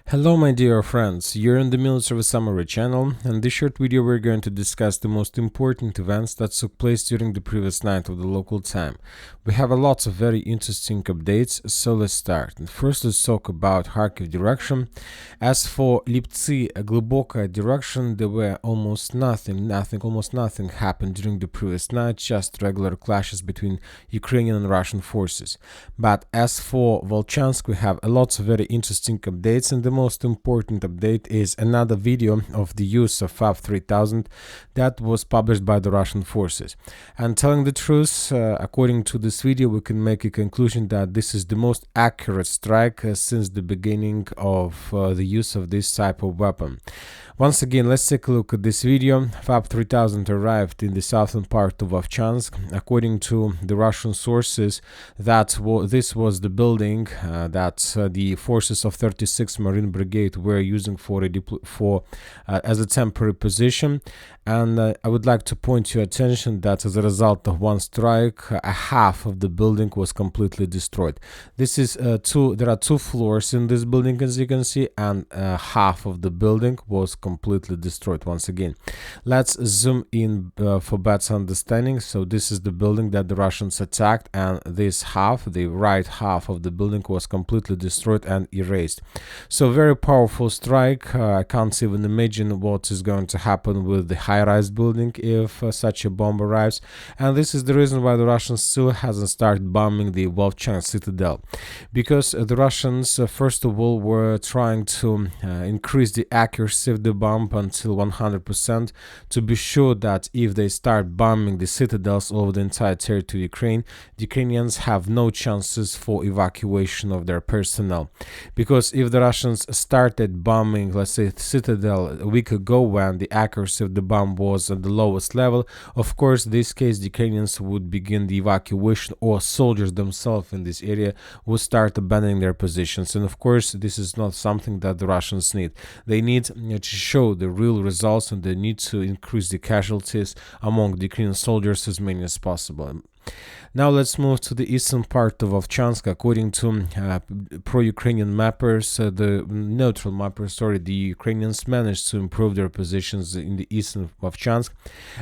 Hello my dear friends, you're in the military summary channel, and in this short video we're going to discuss the most important events that took place during the previous night of the local time. We have a lot of very interesting updates, so let's start. And first let's talk about Kharkiv direction. As for Liptsy, Глубокая direction, there were almost nothing happened during the previous night, just regular clashes between Ukrainian and Russian forces. But as for Volchansk, we have a lot of very interesting updates, and the most important update is another video of the use of FAB 3000 that was published by the Russian forces. And telling the truth, according to this video, we can make a conclusion that this is the most accurate strike since the beginning of the use of this type of weapon. Once again, let's take a look at this video. FAB 3000 arrived in the southern part of Volchansk. According to the Russian sources, this was the building that the forces of 36th Marine Brigade were using as a temporary position. And I would like to point your attention that as a result of one strike, a half of the building was completely destroyed. This is there are two floors in this building, as you can see, and half of the building was completely destroyed. Once again, let's zoom in for better understanding. So this is the building that the Russians attacked, and this half, the right half of the building, was completely destroyed and erased. So very powerful strike. I can't even imagine what is going to happen with the high-rise building if such a bomb arrives, and this is the reason why the Russians still hasn't started bombing the Volchansk citadel, because the Russians first of all were trying to increase the accuracy of the bomb until 100% to be sure that if they start bombing the citadels over the entire territory of Ukraine, the Ukrainians have no chances for evacuation of their personnel. Because if the Russians started bombing, let's say, the citadel a week ago when the accuracy of the bomb was at the lowest level, of course, in this case, the Ukrainians would begin the evacuation, or soldiers themselves in this area would start abandoning their positions. And of course, this is not something that the Russians need. They need to show the real results, and they need to increase the casualties among the Ukrainian soldiers as many as possible. Now let's move to the eastern part of Volchansk. According to pro-Ukrainian mappers, the neutral mappers, the Ukrainians managed to improve their positions in the eastern of Volchansk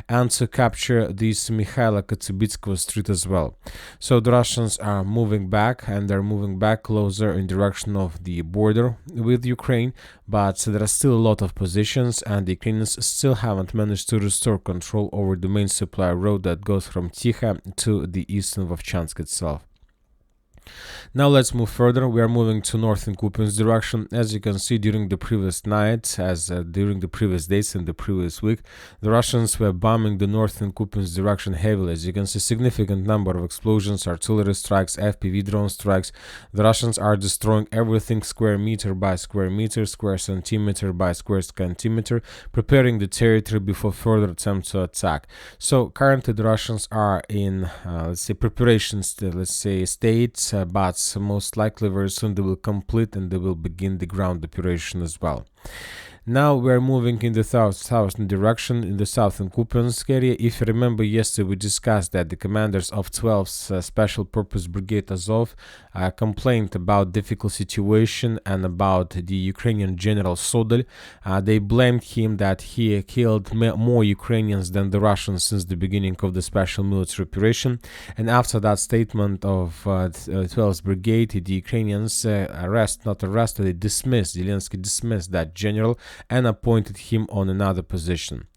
and to capture this Mikhaila Kotsybitskaya street as well. So the Russians are moving back, and they're moving back closer in direction of the border with Ukraine, but there are still a lot of positions, and the Ukrainians still haven't managed to restore control over the main supply road that goes from Tikha to the eastern Volchansk itself. Now let's move further. We are moving to northern Kupyansk direction. As you can see, during the previous night, during the previous days and the previous week, the Russians were bombing the northern Kupyansk direction heavily. As you can see, significant number of explosions, artillery strikes, FPV drone strikes. The Russians are destroying everything square meter by square meter, square centimeter by square centimeter, preparing the territory before further attempt to attack. So currently the Russians are in, let's say, preparations, state, but most likely very soon they will complete and they will begin the ground operation as well. Now we're moving in the southern direction, in the southern Kupyansk area. If you remember, yesterday we discussed that the commanders of 12th Special Purpose Brigade Azov complained about difficult situation and about the Ukrainian General Sodol. They blamed him that he killed more Ukrainians than the Russians since the beginning of the special military operation. And after that statement of 12th Brigade, the Ukrainians Zelensky dismissed that general and appointed him on another position.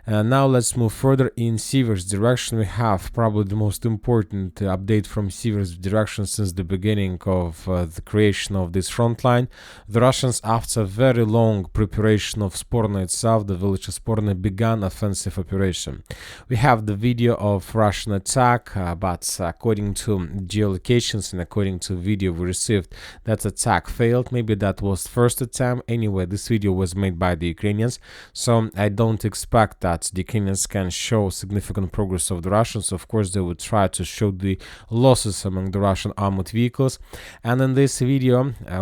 Now let's move further. In Siversk direction, we have probably the most important update from Siversk direction since the beginning of the creation of this front line. The Russians, after very long preparation of Sporno itself, the village of Sporno, began offensive operation. We have the video of Russian attack, but according to geolocations and according to video we received, that attack failed. Maybe that was first attempt. Anyway, this video was made by the Ukrainians. So I don't expect that the Ukrainians can show significant progress of the Russians. Of course, they would try to show the losses among the Russian armored vehicles. And in this video,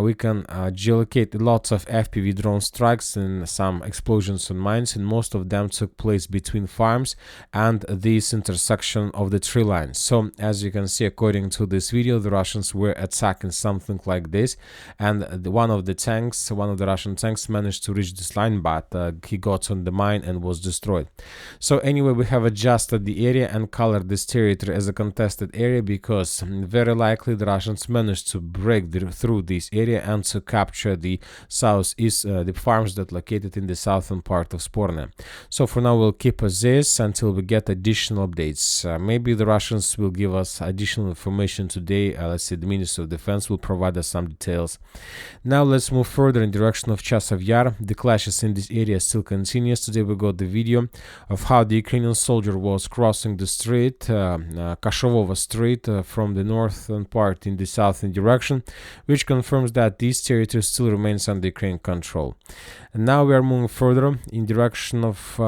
we can geolocate lots of FPV drone strikes and some explosions on mines, and most of them took place between farms and this intersection of the tree lines. So as you can see, according to this video, the Russians were attacking something like this, and one of the Russian tanks managed to reach this line, but he got on the mine and was destroyed. So anyway, we have adjusted the area and colored this territory as a contested area because very likely the Russians managed to break through this area and to capture the southeast, the farms that located in the southern part of Sporne. So for now, we'll keep as this until we get additional updates. Maybe the Russians will give us additional information today. Let's say the Ministry of Defense will provide us some details. Now let's move further in direction of Chasiv Yar. The clashes in this area still continues. Today we got the video of how the Ukrainian soldier was crossing the street, Kashovova street, from the northern part in the southern direction, which confirms that this territory still remains under Ukrainian control. And now we are moving further in direction of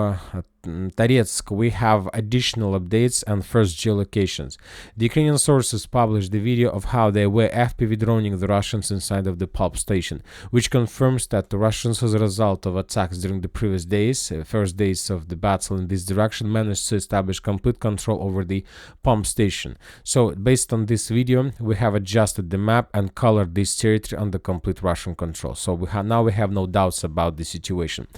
Toretsk. We have additional updates and first geolocations. The Ukrainian sources published the video of how they were FPV droning the Russians inside of the pulp station, which confirms that the Russians, as a result of attacks during the previous days, first days of the battle in this direction, managed to establish complete control over the pump station. So based on this video, we have adjusted the map and colored this territory under complete Russian control. So now we have no doubts about the situation.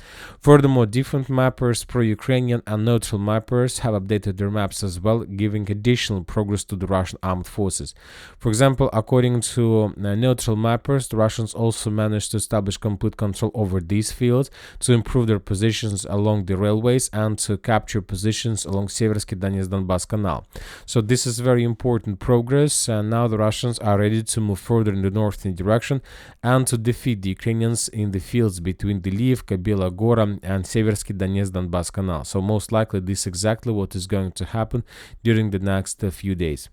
Furthermore, different mappers, pro-Ukrainian and neutral mappers, have updated their maps as well, giving additional progress to the Russian armed forces. For example, according to neutral mappers, the Russians also managed to establish complete control over these fields, to improve their positions along the railways and to capture positions along Siversk Donetsk Canal. So this is very important progress, and now the Russians are ready to move further in the northern direction and to defeat the Ukrainians in the fields between the Lyvka, Bela Gora and Siversk Donetsk Canal. So most likely this is exactly what is going to happen during the next few days.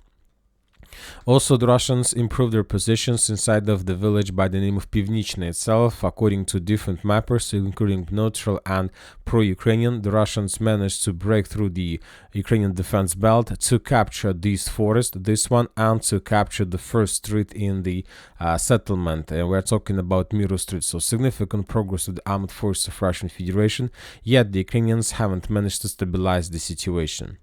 Also, the Russians improved their positions inside of the village by the name of Pivnichny itself. According to different mappers, including neutral and pro-Ukrainian, the Russians managed to break through the Ukrainian defense belt to capture this forest, this one, and to capture the first street in the settlement. We're talking about Miru Street. So significant progress of the armed forces of Russian Federation, yet the Ukrainians haven't managed to stabilize the situation.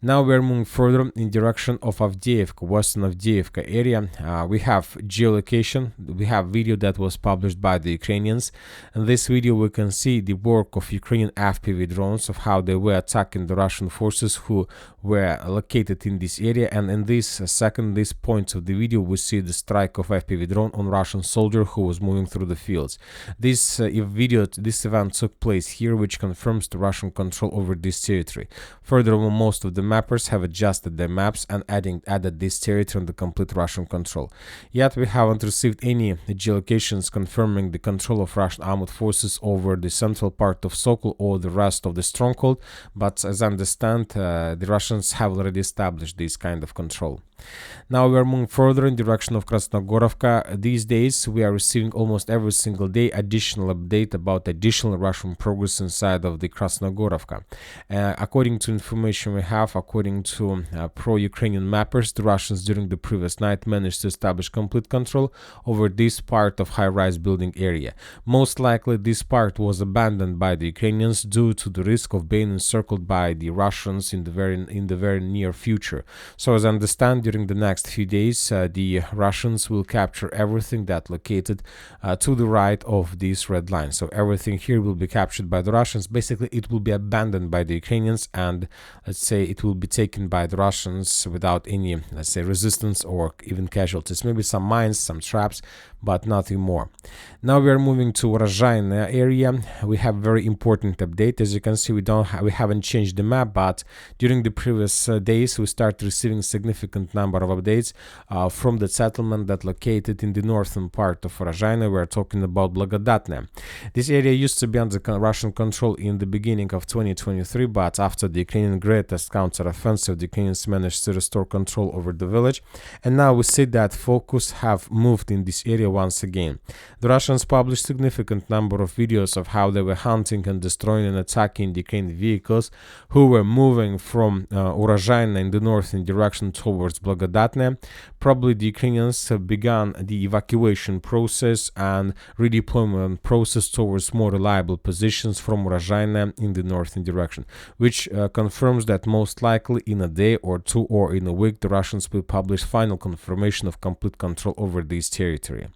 Now we're moving further in direction of Avdiivka, western Avdiivka area. We have geolocation. We have video that was published by the Ukrainians. In this video, we can see the work of Ukrainian FPV drones, of how they were attacking the Russian forces who were located in this area. And in this this point of the video, we see the strike of FPV drone on Russian soldier who was moving through the fields. This event took place here, which confirms the Russian control over this territory. Furthermore, most of the mappers have adjusted their maps and added this territory under complete Russian control. Yet we haven't received any geolocations confirming the control of Russian armed forces over the central part of Sokol or the rest of the stronghold, but as I understand, the Russians have already established this kind of control. Now we are moving further in direction of Krasnogorovka. These days we are receiving almost every single day additional update about additional Russian progress inside of the Krasnogorovka. According to information we have, according to pro-Ukrainian mappers, the Russians during the previous night managed to establish complete control over this part of high-rise building area. Most likely this part was abandoned by the Ukrainians due to the risk of being encircled by the Russians in the very near future. So as I understand, during the next few days, the Russians will capture everything that located to the right of this red line. So everything here will be captured by the Russians. Basically, it will be abandoned by the Ukrainians, and let's say it will be taken by the Russians without any, let's say, resistance or even casualties. Maybe some mines, some traps, but nothing more. Now we are moving to Robotyne area. We have very important update. As you can see, we haven't changed the map, but during the previous days we started receiving significant number of updates from the settlement that located in the northern part of Robotyne. We are talking about Blagodatne. This area used to be under Russian control in the beginning of 2023, but after the Ukrainian greatest counter-offensive, the Ukrainians managed to restore control over the village, and now we see that focus have moved in this area clear once again. The Russians published significant number of videos of how they were hunting and destroying and attacking the Ukrainian vehicles who were moving from Urozhaine in the northern direction towards Blagodatne. Probably the Ukrainians have begun the evacuation process and redeployment process towards more reliable positions from Urozhaine in the northern direction, which confirms that most likely in a day or two or in a week the Russians will publish final confirmation of complete control over this territory.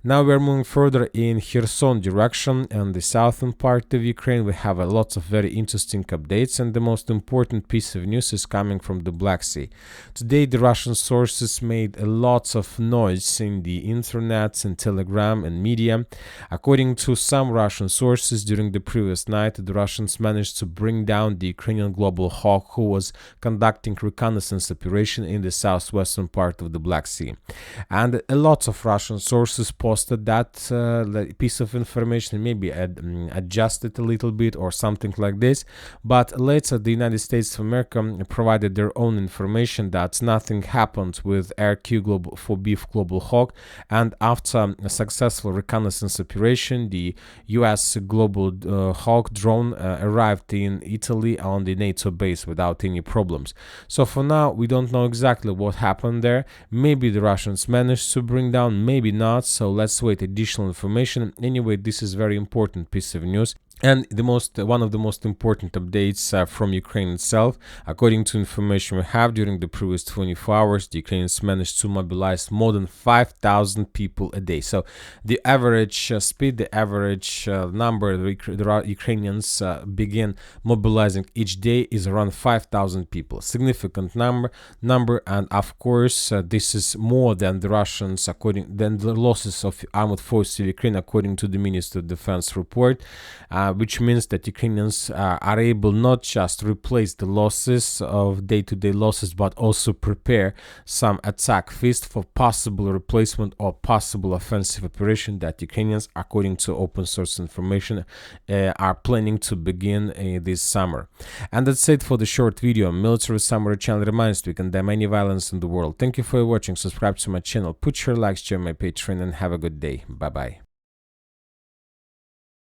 Now we're moving further in Kherson direction and the southern part of Ukraine. We have lots of very interesting updates, and the most important piece of news is coming from the Black Sea. Today the Russian sources made lots of noise in the internet and telegram and media. According to some Russian sources, during the previous night the Russians managed to bring down the Ukrainian Global Hawk who was conducting reconnaissance operation in the southwestern part of the Black Sea. And a lot of Russian sources posted that piece of information, maybe adjusted a little bit or something like this, but later the United States of America provided their own information that nothing happened with RQ-4B Global Hawk, and after a successful reconnaissance operation the US Global Hawk drone arrived in Italy on the NATO base without any problems. So for now we don't know exactly what happened there. Maybe the Russians managed to bring down, maybe not, so let's wait additional information. Anyway, this is very important piece of news. And one of the most important updates from Ukraine itself. According to information we have, during the previous 24 hours, the Ukrainians managed to mobilize more than 5,000 people a day. So the average speed, the average number the Ukrainians begin mobilizing each day is around 5,000 people. Significant number, and of course this is more than the Russians, than the losses of armed forces of Ukraine, according to the Ministry of Defense report. Which means that Ukrainians are able not just to replace the losses of day-to-day losses, but also prepare some attack phase for possible replacement or possible offensive operation that Ukrainians, according to open source information, are planning to begin this summer. And that's it for the short video. Military Summary channel reminds we condemn any violence in the world. Thank you for watching. Subscribe to my channel, put your likes, join my Patreon, and have a good day. Bye bye.